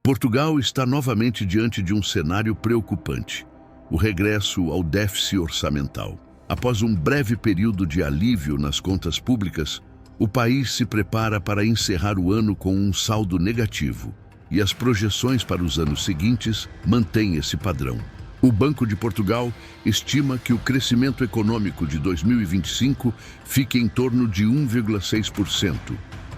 Portugal está novamente diante de um cenário preocupante: o regresso ao déficit orçamental. Após um breve período de alívio nas contas públicas, o país se prepara para encerrar o ano com um saldo negativo, e as projeções para os anos seguintes mantêm esse padrão. O Banco de Portugal estima que o crescimento econômico de 2025 fique em torno de 1,6%,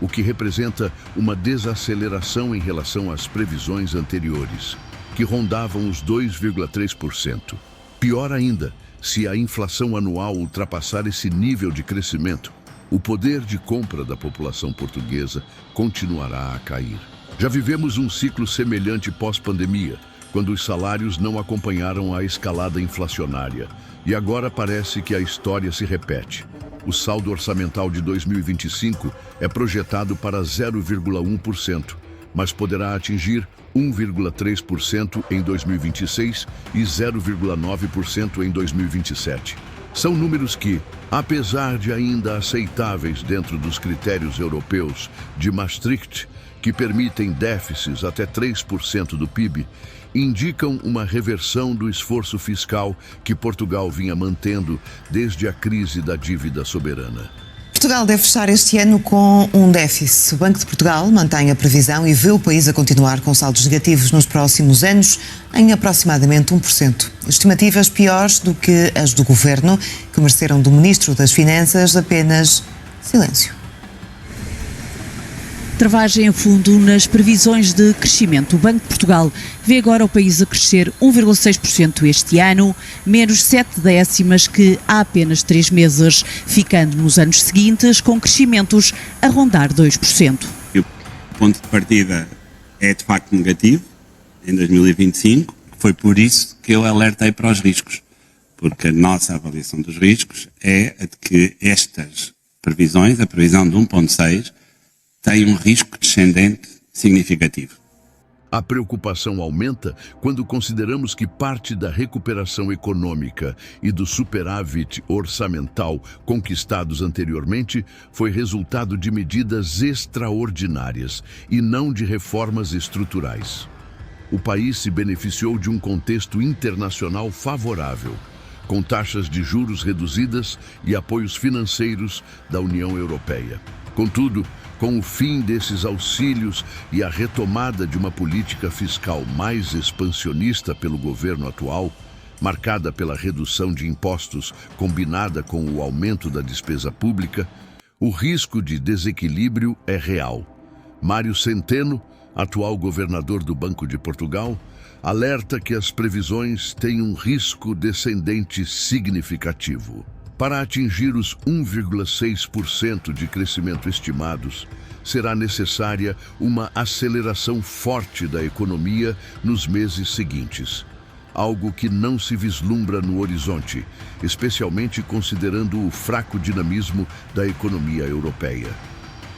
o que representa uma desaceleração em relação às previsões anteriores, que rondavam os 2,3%. Pior ainda, se a inflação anual ultrapassar esse nível de crescimento, o poder de compra da população portuguesa continuará a cair. Já vivemos um ciclo semelhante pós-pandemia, quando os salários não acompanharam a escalada inflacionária, e agora parece que a história se repete. O saldo orçamental de 2025 é projetado para 0,1%, mas poderá atingir 1,3% em 2026 e 0,9% em 2027. São números que, apesar de ainda aceitáveis dentro dos critérios europeus de Maastricht, que permitem déficits até 3% do PIB, indicam uma reversão do esforço fiscal que Portugal vinha mantendo desde a crise da dívida soberana. Portugal deve fechar este ano com um déficit. O Banco de Portugal mantém a previsão e vê o país a continuar com saldos negativos nos próximos anos, em aproximadamente 1%. Estimativas piores do que as do Governo, que mereceram do Ministro das Finanças apenas silêncio. Travagem a fundo nas previsões de crescimento. O Banco de Portugal vê agora o país a crescer 1,6% este ano, menos 7 décimas que há apenas 3 meses, ficando nos anos seguintes com crescimentos a rondar 2%. O ponto de partida é de facto negativo em 2025, foi por isso que eu alertei para os riscos, porque a nossa avaliação dos riscos é a de que estas previsões, a previsão de 1,6%, tem um risco descendente significativo. A preocupação aumenta quando consideramos que parte da recuperação econômica e do superávit orçamental conquistados anteriormente foi resultado de medidas extraordinárias e não de reformas estruturais. O país se beneficiou de um contexto internacional favorável, com taxas de juros reduzidas e apoios financeiros da União Europeia. Contudo, com o fim desses auxílios e a retomada de uma política fiscal mais expansionista pelo governo atual, marcada pela redução de impostos combinada com o aumento da despesa pública, o risco de desequilíbrio é real. Mário Centeno, atual governador do Banco de Portugal, alerta que as previsões têm um risco descendente significativo. Para atingir os 1,6% de crescimento estimados, será necessária uma aceleração forte da economia nos meses seguintes, algo que não se vislumbra no horizonte, especialmente considerando o fraco dinamismo da economia europeia.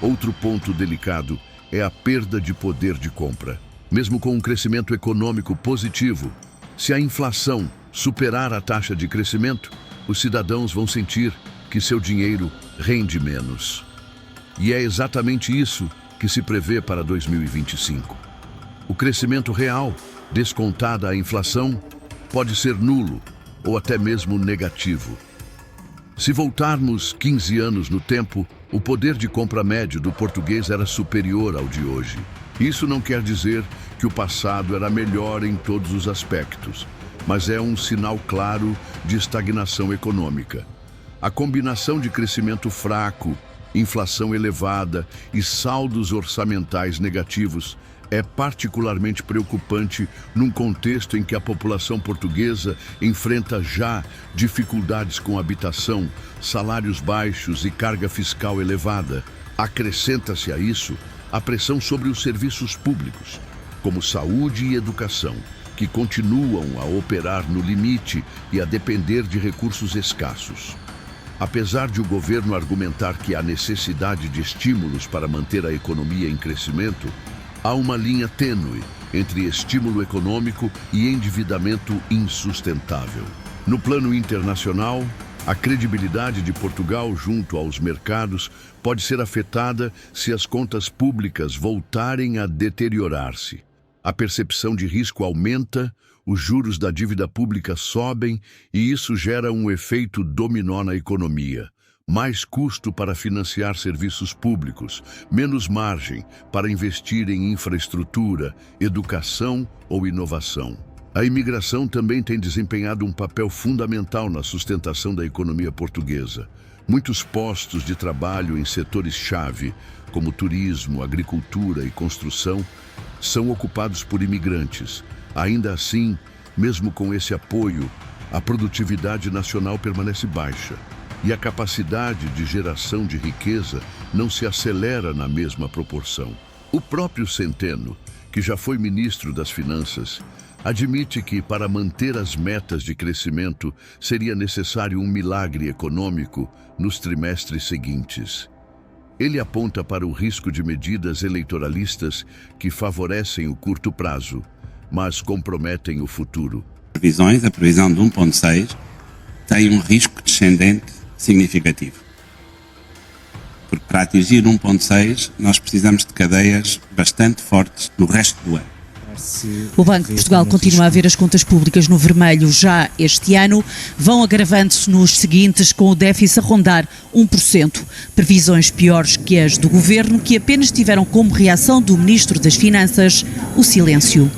Outro ponto delicado é a perda de poder de compra. Mesmo com um crescimento econômico positivo, se a inflação superar a taxa de crescimento, os cidadãos vão sentir que seu dinheiro rende menos. E é exatamente isso que se prevê para 2025. O crescimento real, descontada a inflação, pode ser nulo ou até mesmo negativo. Se voltarmos 15 anos no tempo, o poder de compra médio do português era superior ao de hoje. Isso não quer dizer que o passado era melhor em todos os aspectos, mas é um sinal claro de estagnação econômica. A combinação de crescimento fraco, inflação elevada e saldos orçamentais negativos é particularmente preocupante num contexto em que a população portuguesa enfrenta já dificuldades com habitação, salários baixos e carga fiscal elevada. Acrescenta-se a isso a pressão sobre os serviços públicos, como saúde e educação, que continuam a operar no limite e a depender de recursos escassos. Apesar de o governo argumentar que há necessidade de estímulos para manter a economia em crescimento, há uma linha tênue entre estímulo econômico e endividamento insustentável. No plano internacional, a credibilidade de Portugal junto aos mercados pode ser afetada se as contas públicas voltarem a deteriorar-se. A percepção de risco aumenta, os juros da dívida pública sobem e isso gera um efeito dominó na economia. Mais custo para financiar serviços públicos, menos margem para investir em infraestrutura, educação ou inovação. A imigração também tem desempenhado um papel fundamental na sustentação da economia portuguesa. Muitos postos de trabalho em setores-chave, como turismo, agricultura e construção, são ocupados por imigrantes. Ainda assim, mesmo com esse apoio, a produtividade nacional permanece baixa e a capacidade de geração de riqueza não se acelera na mesma proporção. O próprio Centeno, que já foi ministro das Finanças, admite que, para manter as metas de crescimento, seria necessário um milagre econômico nos trimestres seguintes. Ele aponta para o risco de medidas eleitoralistas que favorecem o curto prazo, mas comprometem o futuro. A previsão de 1,6 tem um risco descendente significativo. Porque para atingir 1,6 nós precisamos de cadeias bastante fortes no resto do ano. O Banco de Portugal continua a ver as contas públicas no vermelho já este ano, vão agravando-se nos seguintes, com o déficit a rondar 1%. Previsões piores que as do Governo, que apenas tiveram como reação do Ministro das Finanças o silêncio.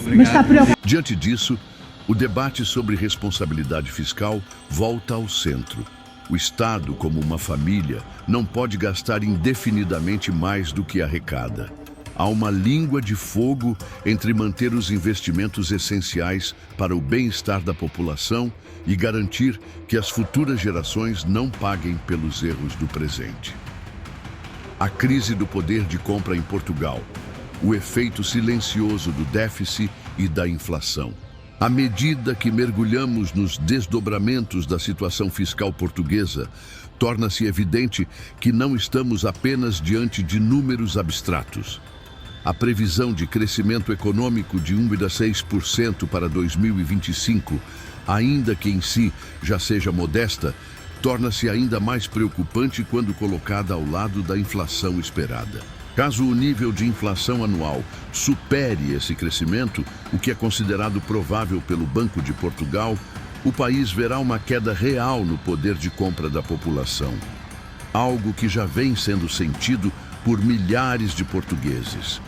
Diante disso, o debate sobre responsabilidade fiscal volta ao centro. O Estado, como uma família, não pode gastar indefinidamente mais do que arrecada. Há uma língua de fogo entre manter os investimentos essenciais para o bem-estar da população e garantir que as futuras gerações não paguem pelos erros do presente. A crise do poder de compra em Portugal, o efeito silencioso do déficit e da inflação. À medida que mergulhamos nos desdobramentos da situação fiscal portuguesa, torna-se evidente que não estamos apenas diante de números abstratos. A previsão de crescimento econômico de 1,6% para 2025, ainda que em si já seja modesta, torna-se ainda mais preocupante quando colocada ao lado da inflação esperada. Caso o nível de inflação anual supere esse crescimento, o que é considerado provável pelo Banco de Portugal, o país verá uma queda real no poder de compra da população. Algo que já vem sendo sentido por milhares de portugueses.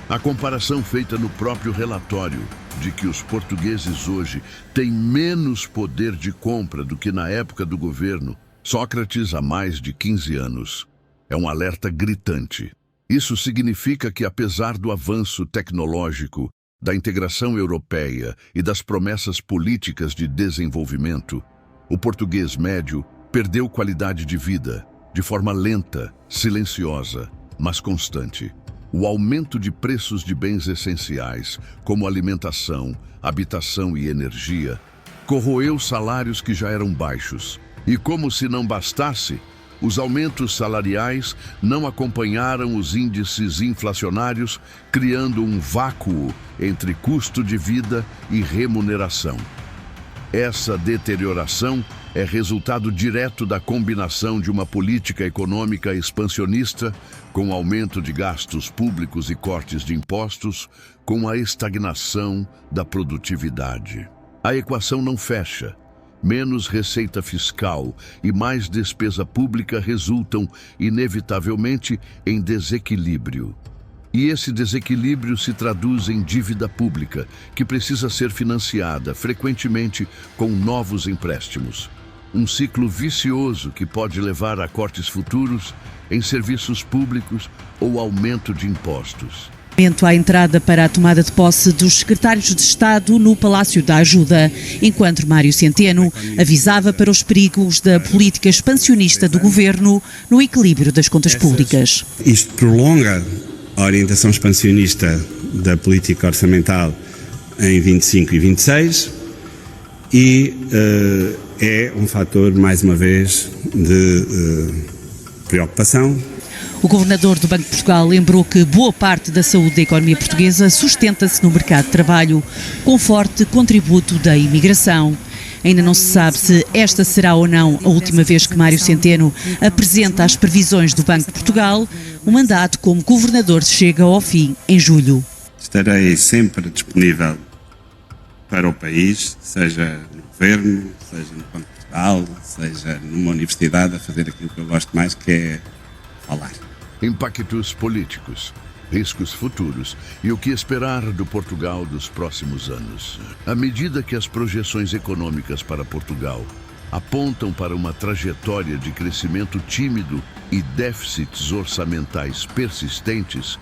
A comparação feita no próprio relatório de que os portugueses hoje têm menos poder de compra do que na época do governo Sócrates há mais de 15 anos é um alerta gritante. Isso significa que, apesar do avanço tecnológico, da integração europeia e das promessas políticas de desenvolvimento, o português médio perdeu qualidade de vida de forma lenta, silenciosa, mas constante. O aumento de preços de bens essenciais, como alimentação, habitação e energia, corroeu salários que já eram baixos. E como se não bastasse, os aumentos salariais não acompanharam os índices inflacionários, criando um vácuo entre custo de vida e remuneração. Essa deterioração é resultado direto da combinação de uma política econômica expansionista, com aumento de gastos públicos e cortes de impostos, com a estagnação da produtividade. A equação não fecha. Menos receita fiscal e mais despesa pública resultam, inevitavelmente, em desequilíbrio. E esse desequilíbrio se traduz em dívida pública, que precisa ser financiada, frequentemente, com novos empréstimos. Um ciclo vicioso que pode levar a cortes futuros em serviços públicos ou aumento de impostos. À entrada para a tomada de posse dos secretários de Estado no Palácio da Ajuda, enquanto Mário Centeno avisava para os perigos da política expansionista do governo no equilíbrio das contas públicas. Isto prolonga a orientação expansionista da política orçamental em 25 e 26 e é um fator, mais uma vez, de preocupação. O governador do Banco de Portugal lembrou que boa parte da saúde da economia portuguesa sustenta-se no mercado de trabalho, com forte contributo da imigração. Ainda não se sabe se esta será ou não a última vez que Mário Centeno apresenta as previsões do Banco de Portugal. O mandato como governador chega ao fim em julho. Estarei sempre disponível para o país, seja no Governo, seja no Banco de Portugal, seja numa universidade, a fazer aquilo que eu gosto mais, que é falar. Impactos políticos, riscos futuros e o que esperar do Portugal dos próximos anos. À medida que as projeções econômicas para Portugal apontam para uma trajetória de crescimento tímido e déficits orçamentais persistentes,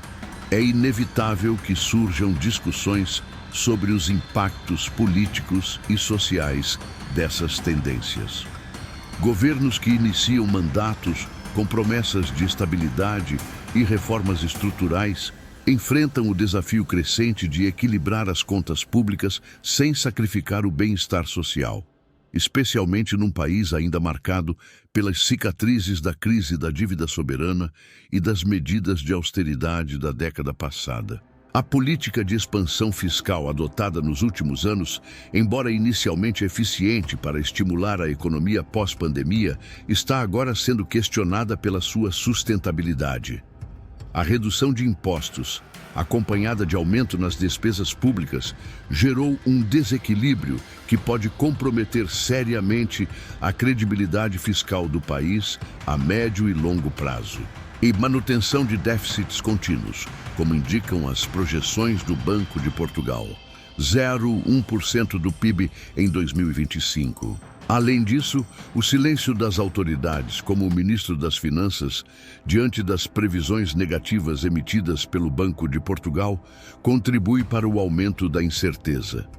é inevitável que surjam discussões sobre os impactos políticos e sociais dessas tendências. Governos que iniciam mandatos com promessas de estabilidade e reformas estruturais enfrentam o desafio crescente de equilibrar as contas públicas sem sacrificar o bem-estar social, especialmente num país ainda marcado pelas cicatrizes da crise da dívida soberana e das medidas de austeridade da década passada. A política de expansão fiscal adotada nos últimos anos, embora inicialmente eficiente para estimular a economia pós-pandemia, está agora sendo questionada pela sua sustentabilidade. A redução de impostos, acompanhada de aumento nas despesas públicas, gerou um desequilíbrio que pode comprometer seriamente a credibilidade fiscal do país a médio e longo prazo. E manutenção de déficits contínuos, como indicam as projeções do Banco de Portugal, 0,1% do PIB em 2025. Além disso, o silêncio das autoridades, como o ministro das Finanças, diante das previsões negativas emitidas pelo Banco de Portugal, contribui para o aumento da incerteza.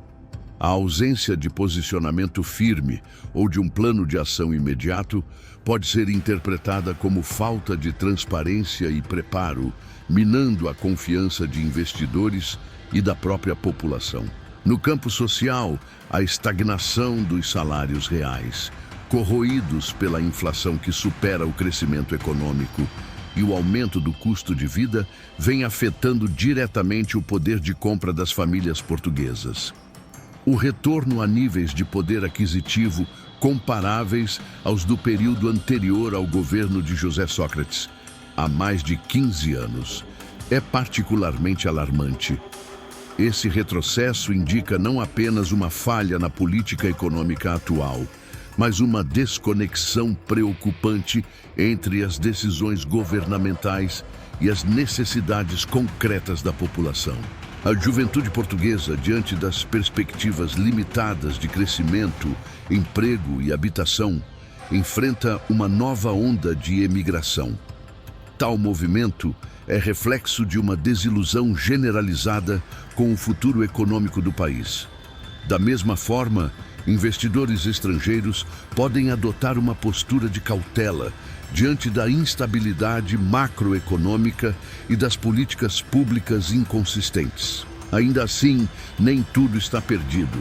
A ausência de posicionamento firme ou de um plano de ação imediato pode ser interpretada como falta de transparência e preparo, minando a confiança de investidores e da própria população. No campo social, a estagnação dos salários reais, corroídos pela inflação que supera o crescimento econômico, e o aumento do custo de vida vem afetando diretamente o poder de compra das famílias portuguesas. O retorno a níveis de poder aquisitivo comparáveis aos do período anterior ao governo de José Sócrates, há mais de 15 anos, é particularmente alarmante. Esse retrocesso indica não apenas uma falha na política econômica atual, mas uma desconexão preocupante entre as decisões governamentais e as necessidades concretas da população. A juventude portuguesa, diante das perspectivas limitadas de crescimento, emprego e habitação, enfrenta uma nova onda de emigração. Tal movimento é reflexo de uma desilusão generalizada com o futuro econômico do país. Da mesma forma, investidores estrangeiros podem adotar uma postura de cautela diante da instabilidade macroeconômica e das políticas públicas inconsistentes. Ainda assim, nem tudo está perdido.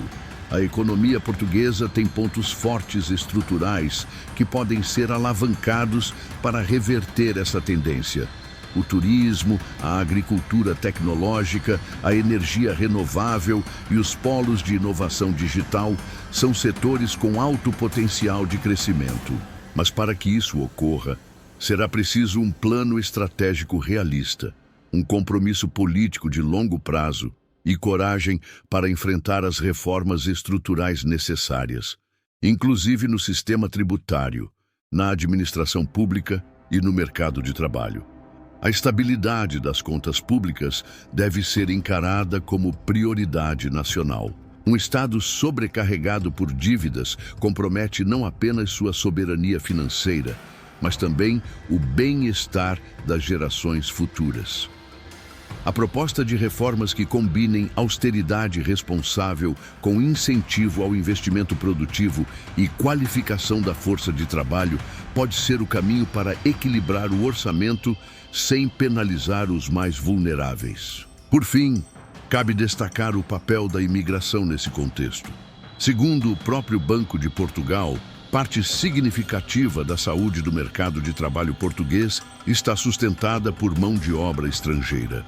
A economia portuguesa tem pontos fortes estruturais que podem ser alavancados para reverter essa tendência. O turismo, a agricultura tecnológica, a energia renovável e os polos de inovação digital são setores com alto potencial de crescimento. Mas para que isso ocorra, será preciso um plano estratégico realista, um compromisso político de longo prazo e coragem para enfrentar as reformas estruturais necessárias, inclusive no sistema tributário, na administração pública e no mercado de trabalho. A estabilidade das contas públicas deve ser encarada como prioridade nacional. Um Estado sobrecarregado por dívidas compromete não apenas sua soberania financeira, mas também o bem-estar das gerações futuras. A proposta de reformas que combinem austeridade responsável com incentivo ao investimento produtivo e qualificação da força de trabalho pode ser o caminho para equilibrar o orçamento sem penalizar os mais vulneráveis. Por fim, cabe destacar o papel da imigração nesse contexto. Segundo o próprio Banco de Portugal, parte significativa da saúde do mercado de trabalho português está sustentada por mão de obra estrangeira.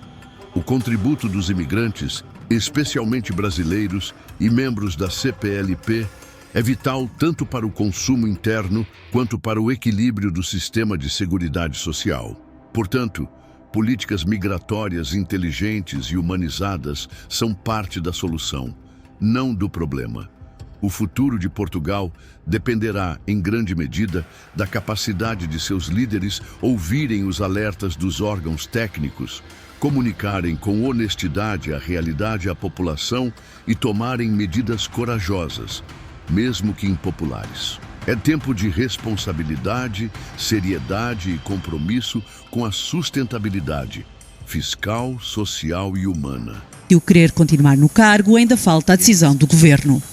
O contributo dos imigrantes, especialmente brasileiros e membros da CPLP, é vital tanto para o consumo interno quanto para o equilíbrio do sistema de seguridade social. Portanto, Políticas migratórias inteligentes e humanizadas são parte da solução, não do problema. O futuro de Portugal dependerá, em grande medida, da capacidade de seus líderes ouvirem os alertas dos órgãos técnicos, comunicarem com honestidade a realidade à população e tomarem medidas corajosas, mesmo que impopulares. É tempo de responsabilidade, seriedade e compromisso com a sustentabilidade fiscal, social e humana. Se o querer continuar no cargo, ainda falta a decisão do governo.